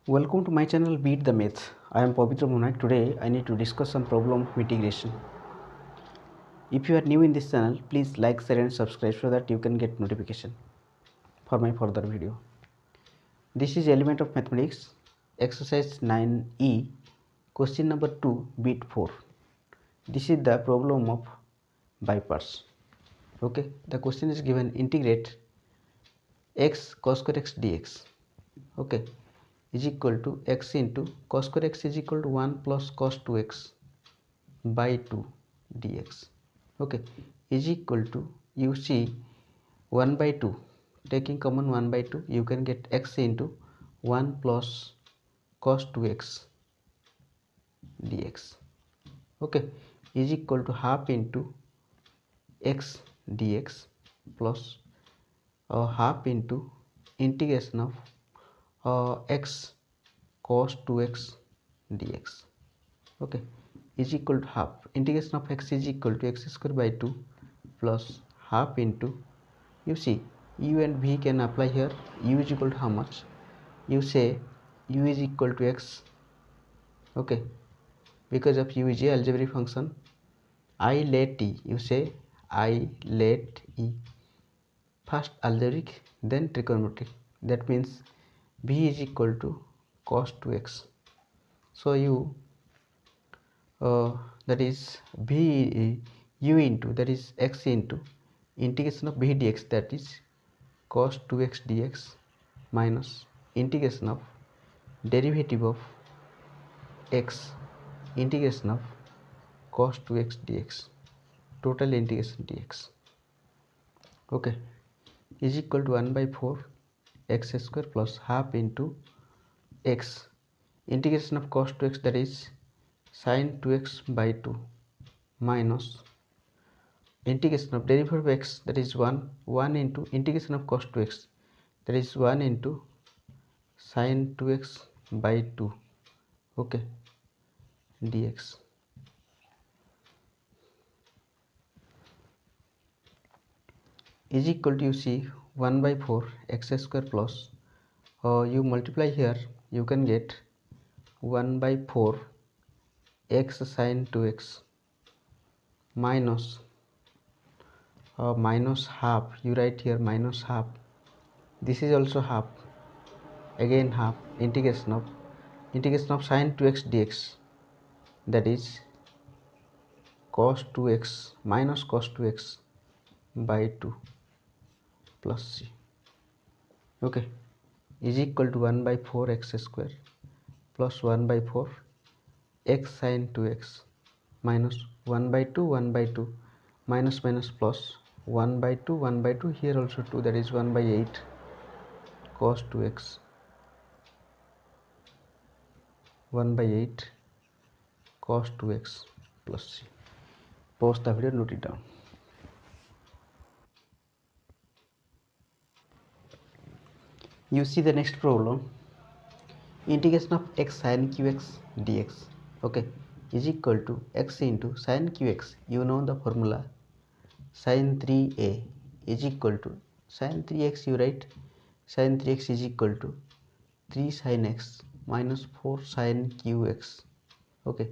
Welcome to my channel Beat the Maths. I am Pavitra Monak. Today I need to discuss some problem of integration. If you are new in this channel, please like, share and subscribe so that you can get notification for my further video. This is element of mathematics, exercise 9E, question number 2, bit 4. This is the problem of bypass. Okay, the question is given integrate x cos square x dx. Okay, is equal to x into cos square x is equal to 1 plus cos 2x by 2 dx. Okay, is equal to, you see 1 by 2, taking common 1 by 2, you can get x into 1 plus cos 2x dx. Okay, is equal to half into x dx plus half into integration of x cos 2x dx. Okay, is equal to half integration of x is equal to x square by 2 plus half into, you see u and v can apply here. U is equal to how much? You say u is equal to x. Okay, because of u is a algebraic function. I let e, you say I let e, first algebraic then trigonometric, that means v is equal to cos 2x. So you that is v u into, that is x into integration of v dx, that is cos 2x dx minus integration of derivative of x integration of cos 2x dx, total integration dx. Okay, is equal to 1 by 4 x square plus half into x integration of cos 2x, that is sin 2x by 2 minus integration of derivative of x, that is 1 into integration of cos 2x, that is 1 into sin 2x by 2. Okay, dx. Is equal to, you see 1 by 4 x square plus you multiply here, you can get 1 by 4 x sin 2x minus minus half, you write here minus half, this is also half, again half, integration of sin 2x dx, that is cos 2x minus cos 2x by 2 plus c. Okay, is equal to 1 by 4 x square plus 1 by 4 x sin 2x minus 1 by 2 1 by 2 minus minus plus 1 by 2 1 by 2, here also 2, that is 1 by 8 cos 2x 1 by 8 cos 2x plus c. Pause the video, note it down. You see the next problem, integration of x sin qx dx. Okay, is equal to x into sin qx, you know the formula, sin 3a is equal to sin 3x, you write sin 3x is equal to 3 sin x minus 4 sin qx. Okay,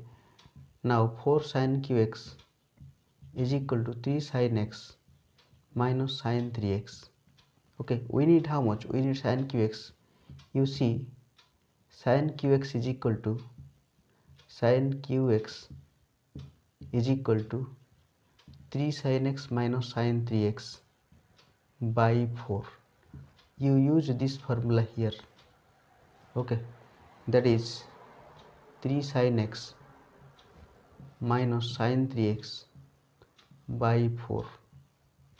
now 4 sin qx is equal to 3 sin x minus sin 3x. Okay, we need how much? We need sin qx. You see sin qx is equal to sin qx is equal to 3 sin x minus sin 3x by 4. You use this formula here. Okay, that is 3 sin x minus sin 3x by 4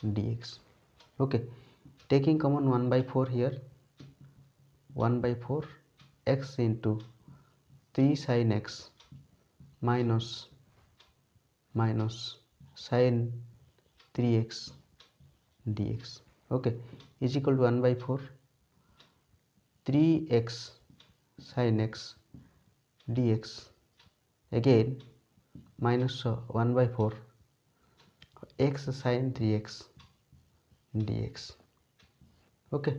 dx. Okay, taking common 1 by 4 here, 1 by 4 x into 3 sin x minus sin 3x dx. Okay, is equal to 1 by 4 3x sin x dx, again minus 1 by 4 x sin 3x dx. Okay,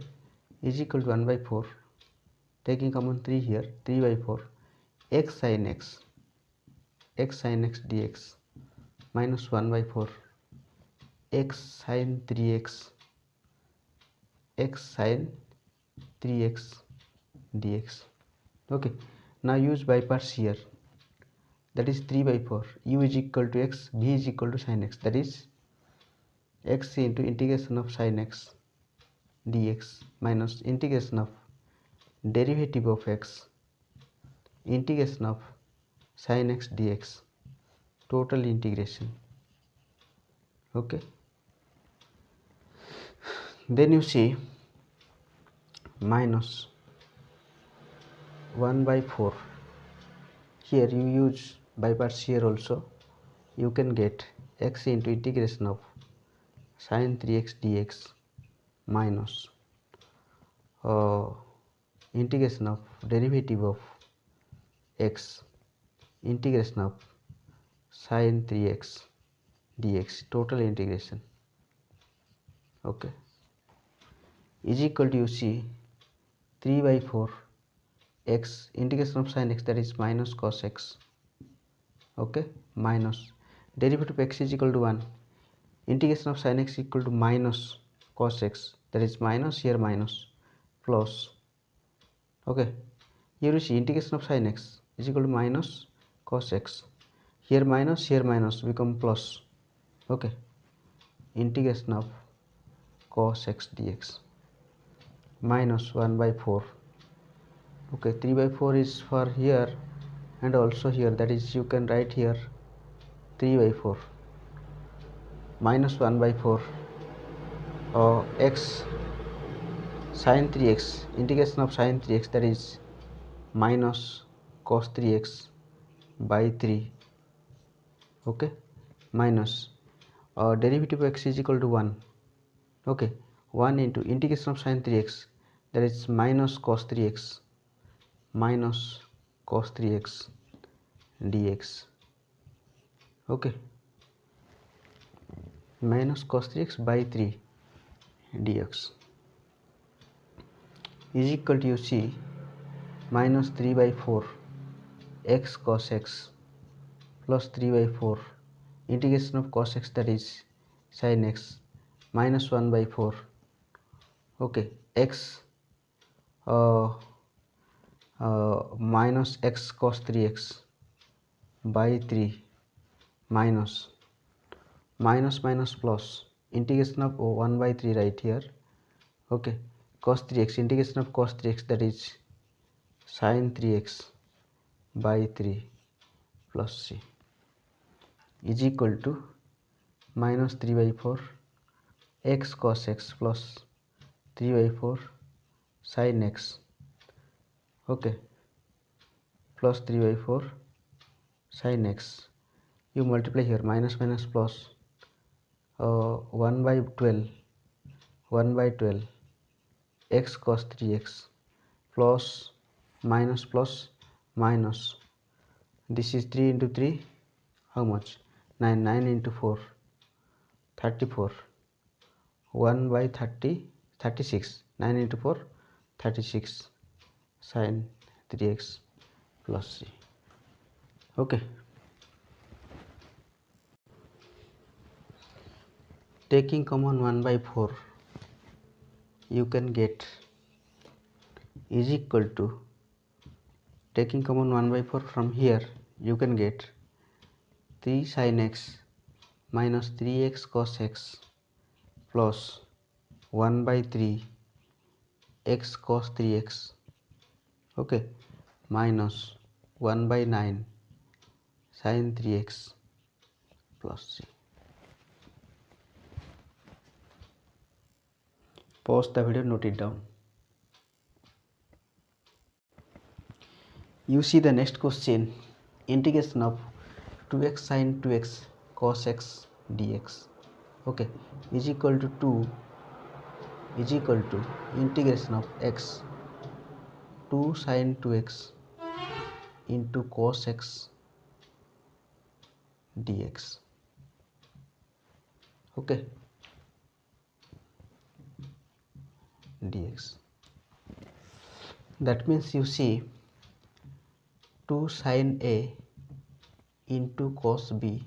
is equal to 1 by 4 taking common 3 here, 3 by 4, x sin x dx minus 1 by 4 x sin 3x sin 3x dx. Okay, now use by parts here, that is 3 by 4, u is equal to x, v is equal to sin x, that is x into integration of sin x dx minus integration of derivative of x integration of sin x dx, total integration. Okay, then you see minus 1 by 4, here you use by parts here also, you can get x into integration of sin 3x dx minus integration of derivative of x integration of sin 3x dx, total integration. Okay, is equal to, you see, 3 by 4 x integration of sin x, that is minus cos x. Okay, minus derivative of x is equal to 1, integration of sin x equal to minus cos x, that is minus, here minus, plus. Okay, here you see integration of sin x is equal to minus cos x, here minus become plus. Okay, integration of cos x dx minus 1 by 4. Okay, 3 by 4 is for here and also here, that is you can write here 3 by 4 minus 1 by 4 x sin 3x integration of sin 3x, that is minus cos 3x by 3. Okay, minus derivative of x is equal to 1. Okay, 1 into integration of sin 3x, that is minus cos 3x dx. Okay, minus cos 3x by 3 dx is equal to, you see, minus 3 by 4 x cos x plus 3 by 4 integration of cos x, that is sin x, minus 1 by 4. Okay, x uh, minus x cos 3x by 3 minus plus integration of 1 by 3 right here. Okay, cos 3x integration of cos 3x, that is sin 3x by 3 plus c is equal to minus 3 by 4 x cos x plus 3 by 4 sin x. Okay, plus 3 by 4 sin x, you multiply here, minus plus 1 by 12 x cos 3x plus minus, this is 3 into 3, how much, 9 into 4, 34, 1 by 30, 36, 9 into 4, 36 sin 3x plus c. Okay, taking common 1 by 4, you can get is equal to, taking common 1 by 4 from here, you can get 3 sin x minus 3x cos x plus 1 by 3 x cos 3x. Okay, minus 1 by 9 sin 3x plus c. Pause the video, note it down. You see the next question, integration of 2x sin 2x cos x dx. Okay, is equal to 2 is equal to integration of x 2 sin 2x into cos x dx. Okay, dx. That means you see 2 sin A into cos B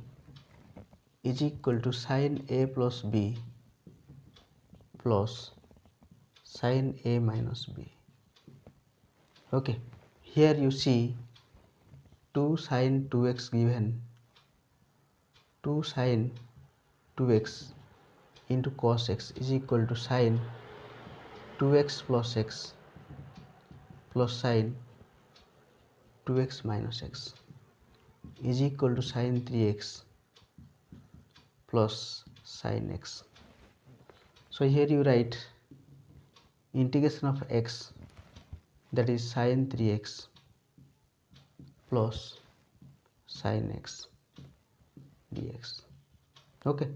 is equal to sin A plus B plus sin A minus B. Okay, here you see 2 sin 2x given 2 sin 2x into cos x is equal to sin 2x plus x plus sin 2x minus x is equal to sin 3x plus sin x. So here you write integration of x, that is sin 3x plus sin x dx, okay,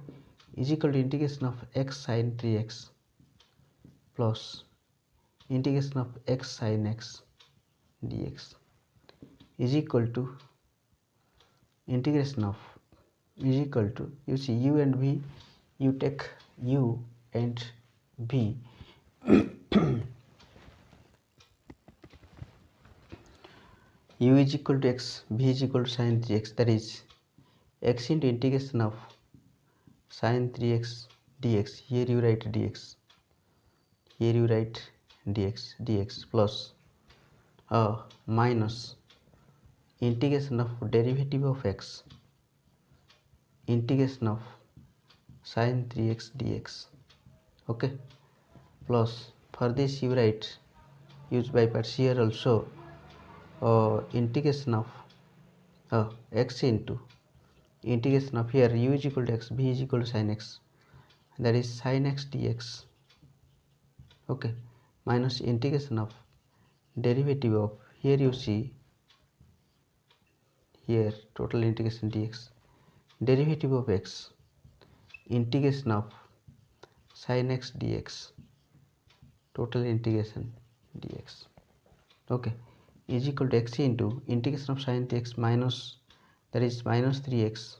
is equal to integration of x sin 3x plus integration of x sin x dx is equal to integration of, is equal to, you see u and v, you take u and v, u is equal to x, v is equal to sin 3x, that is x into integration of sin 3x dx, here you write dx, here you write dx plus minus integration of derivative of x, integration of sin 3x dx, okay, plus for this you write, use by parts here also, integration of x into integration of, here u is equal to x, b is equal to sin x, that is sin x dx, okay, minus integration of derivative of, here you see, here total integration dx, derivative of x, integration of sin x dx, total integration dx, okay, is equal to x into integration of sin 3x minus, that is minus 3x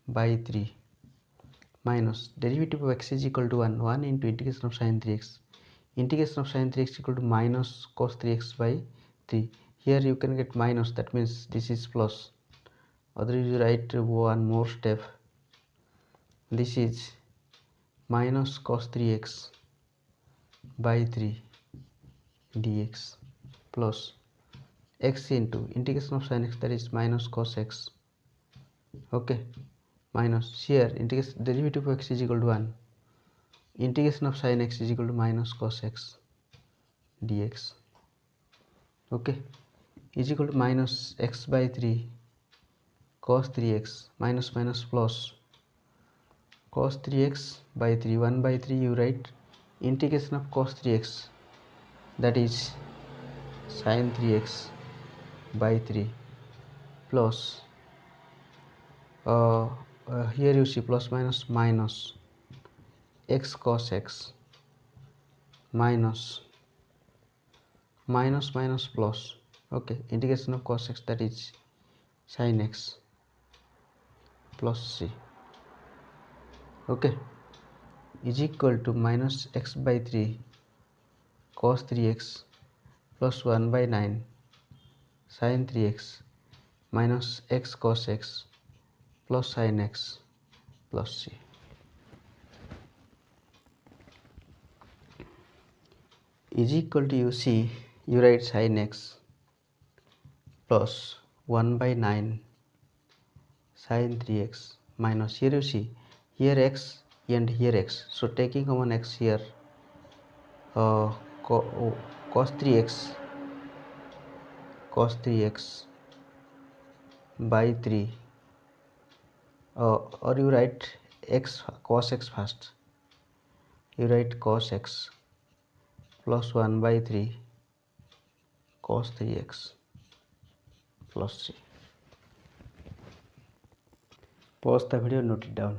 by 3 minus derivative of x is equal to 1 into integration of sin 3x, integration of sin 3x equal to minus cos 3x by 3, here you can get minus, that means this is plus, otherwise you write one more step, this is minus cos 3x by 3 dx plus x into integration of sin x, that is minus cos x, okay, minus here integration derivative of x is equal to 1, integration of sin x is equal to minus cos x dx, okay, is equal to minus x by 3 cos 3x minus minus plus cos 3x by 3, 1 by 3 you write integration of cos 3x, that is sin 3x by 3 plus here you see plus minus minus x cos x minus minus minus plus, okay, integration of cos x, that is sin x plus c, okay, is equal to minus x by 3 cos 3x plus 1 by 9 sin 3x minus x cos x plus sin x plus c is equal to, you see, you write sin x plus 1 by 9 sin 3x minus, here you see, here x and here x, so taking common x here, cos 3x by 3, or you write x cos x first, you write cos x plus 1 by 3 cos 3x plus c. Pause the video, note it down.